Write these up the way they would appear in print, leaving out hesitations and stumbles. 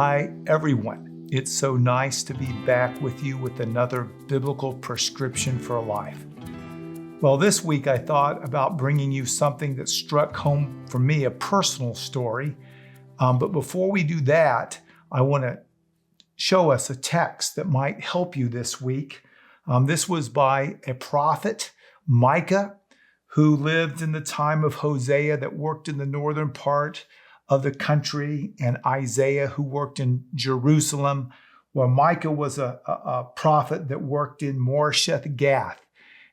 Hi, everyone. It's so nice to be back with you with another biblical prescription for life. Well, this week I thought about bringing you something that struck home for me, a personal story. But before we do that, I want to show us a text that might help you this week. This was by a prophet, Micah, who lived in the time of Hosea, that worked in the northern part of the country, and Isaiah, who worked in Jerusalem, where Micah was a prophet that worked in Moresheth Gath,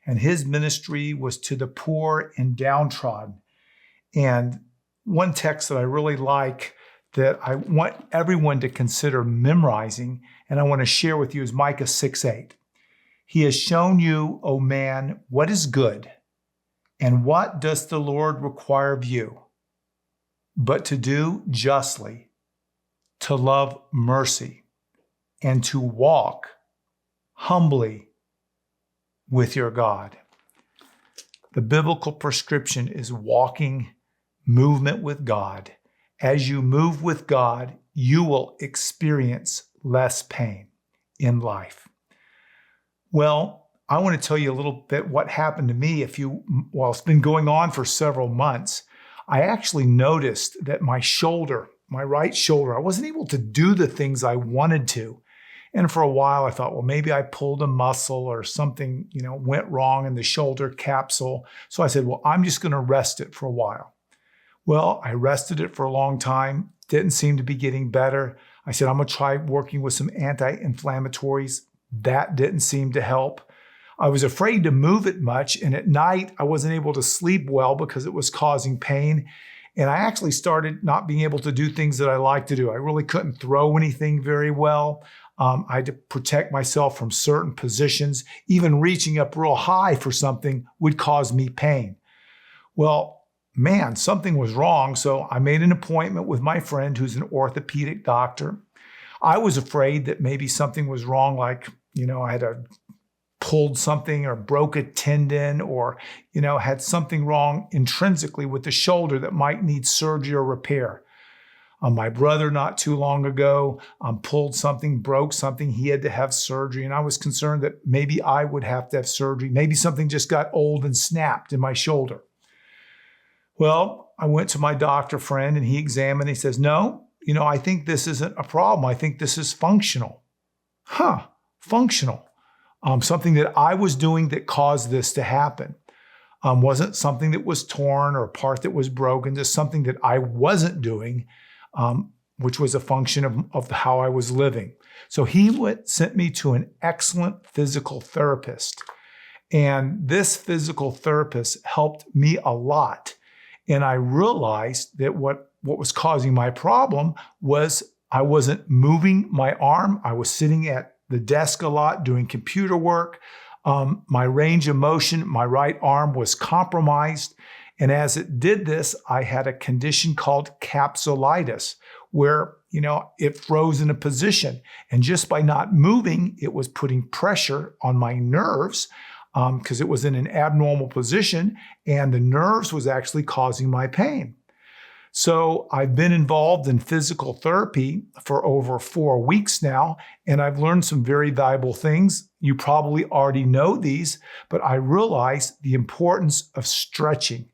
and his ministry was to the poor and downtrodden. And one text that I really like that I want everyone to consider memorizing, and I want to share with you, is Micah 6:8. He has shown you, O man, what is good, and what does the Lord require of you? But to do justly, to love mercy, and to walk humbly with your God. The biblical prescription is walking, movement with God. As you move with God, you will experience less pain in life. Well, I want to tell you a little bit what happened to me. It's been going on for several months. I actually noticed that my right shoulder, I wasn't able to do the things I wanted to. And for a while I thought, well, maybe I pulled a muscle or something, went wrong in the shoulder capsule. So I said, well, I'm just going to rest it for a while. Well, I rested it for a long time. Didn't seem to be getting better. I said, I'm going to try working with some anti-inflammatories. That didn't seem to help. I was afraid to move it much, and at night I wasn't able to sleep well because it was causing pain. And I actually started not being able to do things that I like to do. I really couldn't throw anything very well. I had to protect myself from certain positions. Even reaching up real high for something would cause me pain. Well, man, something was wrong. So I made an appointment with my friend who's an orthopedic doctor. I was afraid that maybe something was wrong, like, I had pulled something or broke a tendon or, had something wrong intrinsically with the shoulder that might need surgery or repair. My brother, not too long ago, pulled something, broke something. He had to have surgery. And I was concerned that maybe I would have to have surgery. Maybe something just got old and snapped in my shoulder. Well, I went to my doctor friend and he examined. He says, no, I think this isn't a problem. I think this is functional. Functional. Something that I was doing that caused this to happen. Wasn't something that was torn or a part that was broken, just something that I wasn't doing, which was a function of how I was living. So he sent me to an excellent physical therapist. And this physical therapist helped me a lot. And I realized that what was causing my problem was I wasn't moving my arm. I was sitting at the desk a lot doing computer work. My range of motion, my right arm was compromised. And as it did this, I had a condition called capsulitis, where, it froze in a position. And just by not moving, it was putting pressure on my nerves because it was in an abnormal position. And the nerves was actually causing my pain. So I've been involved in physical therapy for over 4 weeks now, and I've learned some very valuable things. You probably already know these, but I realized the importance of stretching.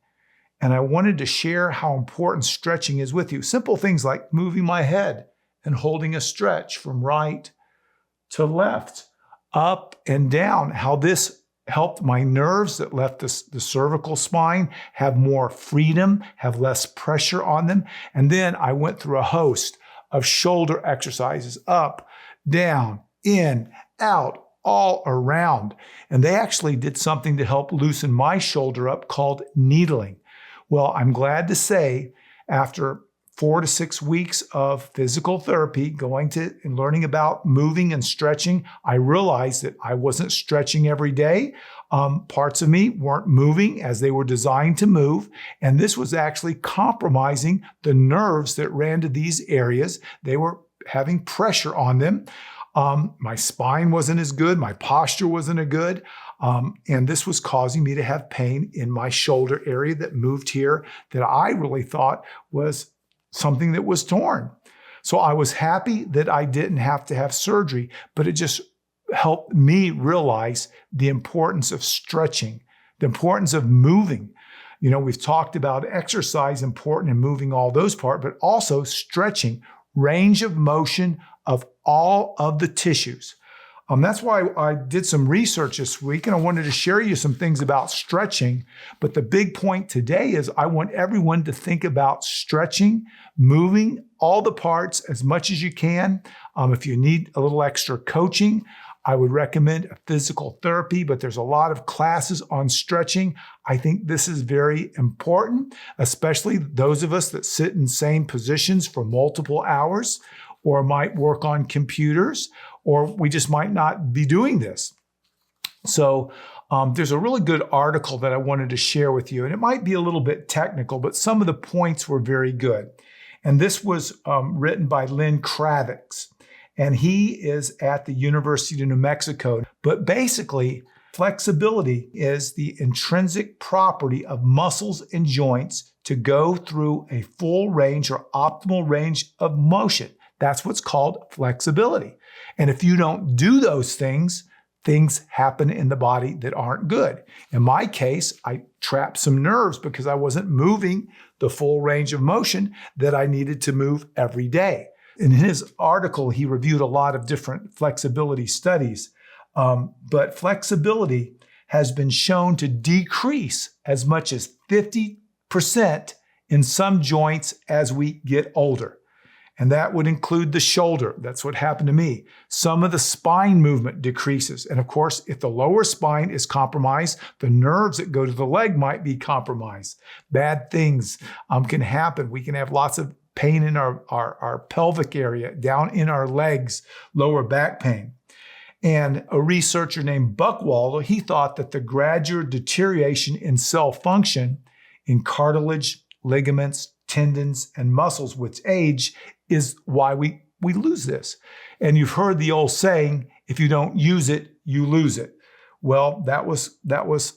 And I wanted to share how important stretching is with you. Simple things like moving my head and holding a stretch from right to left, up and down, how this helped my nerves that left the cervical spine have more freedom, have less pressure on them. And then I went through a host of shoulder exercises, up, down, in, out, all around. And they actually did something to help loosen my shoulder up called needling. Well, I'm glad to say, after 4 to 6 weeks of physical therapy, going to and learning about moving and stretching, I realized that I wasn't stretching every day. Parts of me weren't moving as they were designed to move. And this was actually compromising the nerves that ran to these areas. They were having pressure on them. My spine wasn't as good. My posture wasn't as good. And this was causing me to have pain in my shoulder area that moved here that I really thought was something that was torn. So I was happy that I didn't have to have surgery, but it just helped me realize the importance of stretching, the importance of moving. We've talked about exercise important in moving all those parts, but also stretching, range of motion of all of the tissues. That's why I did some research this week, and I wanted to share you some things about stretching. But the big point today is I want everyone to think about stretching, moving all the parts as much as you can. If you need a little extra coaching, I would recommend a physical therapy, but there's a lot of classes on stretching. I think this is very important, especially those of us that sit in same positions for multiple hours, or might work on computers, or we just might not be doing this. So there's a really good article that I wanted to share with you, and it might be a little bit technical, but some of the points were very good. And this was written by Lynn Kravitz, and he is at the University of New Mexico. But basically, flexibility is the intrinsic property of muscles and joints to go through a full range or optimal range of motion. That's what's called flexibility. And if you don't do those things, things happen in the body that aren't good. In my case, I trapped some nerves because I wasn't moving the full range of motion that I needed to move every day. In his article, he reviewed a lot of different flexibility studies, but flexibility has been shown to decrease as much as 50% in some joints as we get older. And that would include the shoulder. That's what happened to me. Some of the spine movement decreases. And of course, if the lower spine is compromised, the nerves that go to the leg might be compromised. Bad things can happen. We can have lots of pain in our pelvic area, down in our legs, lower back pain. And a researcher named Buckwalter, he thought that the gradual deterioration in cell function in cartilage, ligaments, tendons, and muscles with age is why we lose this. And you've heard the old saying, if you don't use it, you lose it. Well, that was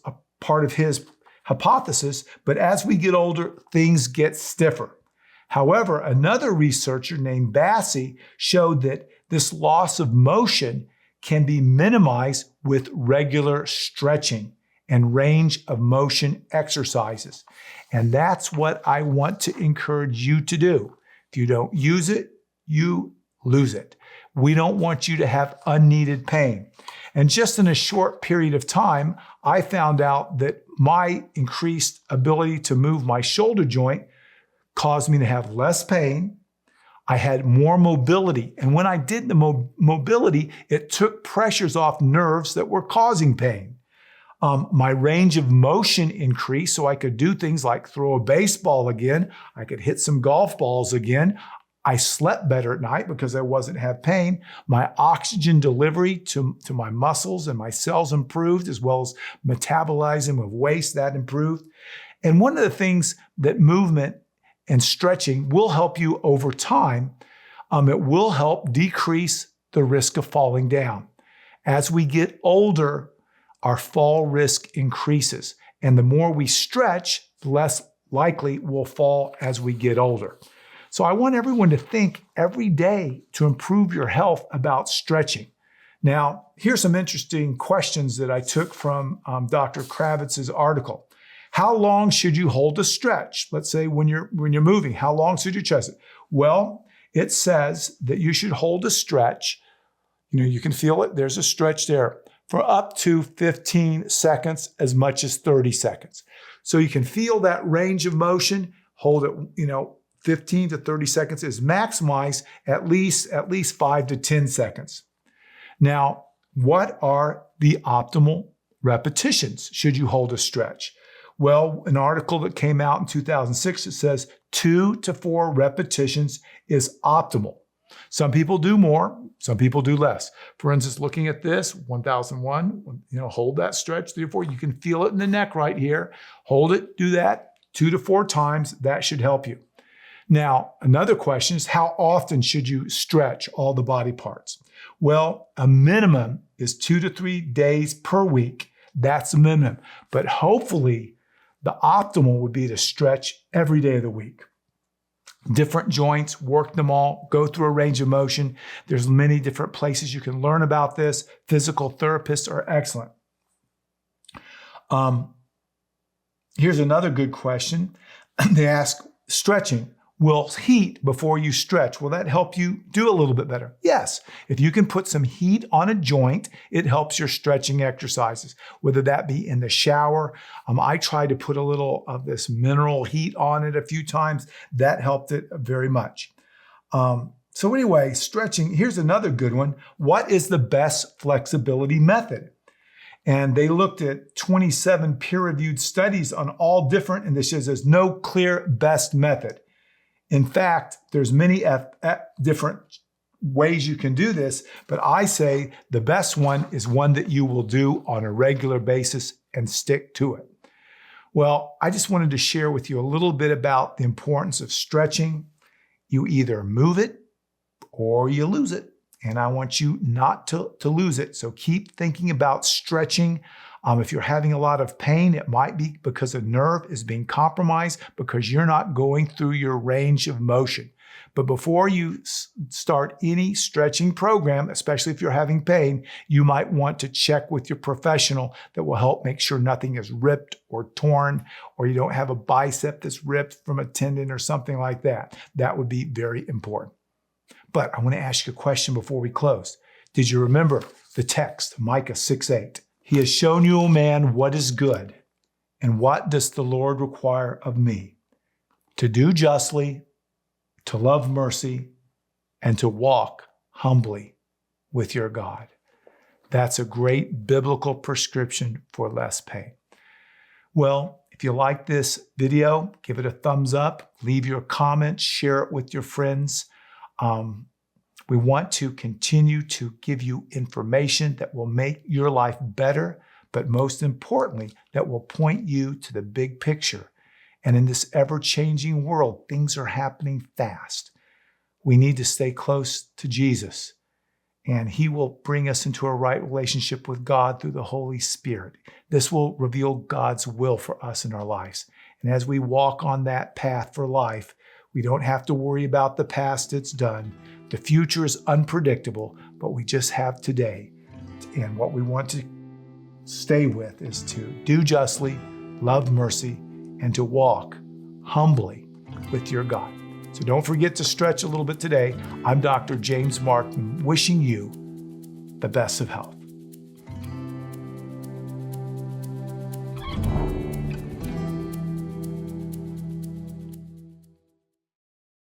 a part of his hypothesis, but as we get older, things get stiffer. However, another researcher named Bassi showed that this loss of motion can be minimized with regular stretching and range of motion exercises. And that's what I want to encourage you to do. If you don't use it, you lose it. We don't want you to have unneeded pain. And just in a short period of time, I found out that my increased ability to move my shoulder joint caused me to have less pain. I had more mobility. And when I did the mobility, it took pressures off nerves that were causing pain. My range of motion increased, so I could do things like throw a baseball again. I could hit some golf balls again. I slept better at night because I wasn't have pain. My oxygen delivery to my muscles and my cells improved, as well as metabolism of waste, that improved. And one of the things that movement and stretching will help you over time, it will help decrease the risk of falling down. As we get older, our fall risk increases. And the more we stretch, the less likely we'll fall as we get older. So I want everyone to think every day to improve your health about stretching. Now, here's some interesting questions that I took from Dr. Kravitz's article. How long should you hold a stretch? Let's say when you're moving, how long should you stretch it? Well, it says that you should hold a stretch. You can feel it. There's a stretch there for up to 15 seconds, as much as 30 seconds. So you can feel that range of motion, hold it, 15 to 30 seconds is maximized at least 5 to 10 seconds. Now, what are the optimal repetitions should you hold a stretch? Well, an article that came out in 2006, it says 2 to 4 repetitions is optimal. Some people do more, some people do less. For instance, looking at this, 1001, hold that stretch, 3 or 4. You can feel it in the neck right here. Hold it, do that 2 to 4 times. That should help you. Now, another question is, how often should you stretch all the body parts? Well, a minimum is 2 to 3 days per week. That's a minimum. But hopefully, the optimal would be to stretch every day of the week. different joints, work them all, go through a range of motion. There's many different places you can learn about this. Physical therapists are excellent. Here's another good question. They ask, stretching, will heat before you stretch, will that help you do a little bit better? Yes. If you can put some heat on a joint, it helps your stretching exercises, whether that be in the shower. I tried to put a little of this mineral heat on it a few times. That helped it very much. So anyway, stretching, here's another good one. What is the best flexibility method? And they looked at 27 peer-reviewed studies on all different, and this says there's no clear best method. In fact, there's many different ways you can do this, but I say the best one is one that you will do on a regular basis and stick to it. Well, I just wanted to share with you a little bit about the importance of stretching. You either move it or you lose it, and I want you not to lose it. So keep thinking about stretching. If you're having a lot of pain, it might be because a nerve is being compromised because you're not going through your range of motion. But before you start any stretching program, especially if you're having pain, you might want to check with your professional that will help make sure nothing is ripped or torn, or you don't have a bicep that's ripped from a tendon or something like that. That would be very important. But I want to ask you a question before we close. Did you remember the text, Micah 6:8? He has shown you, O man, what is good, and what does the Lord require of me? To do justly, to love mercy, and to walk humbly with your God. That's a great biblical prescription for less pain. Well, if you like this video, give it a thumbs up, leave your comments, share it with your friends. We want to continue to give you information that will make your life better, but most importantly, that will point you to the big picture. And in this ever-changing world, things are happening fast. We need to stay close to Jesus, and He will bring us into a right relationship with God through the Holy Spirit. This will reveal God's will for us in our lives. And as we walk on that path for life, we don't have to worry about the past, it's done. The future is unpredictable, but we just have today. And what we want to stay with is to do justly, love mercy, and to walk humbly with your God. So don't forget to stretch a little bit today. I'm Dr. James Marcum, wishing you the best of health.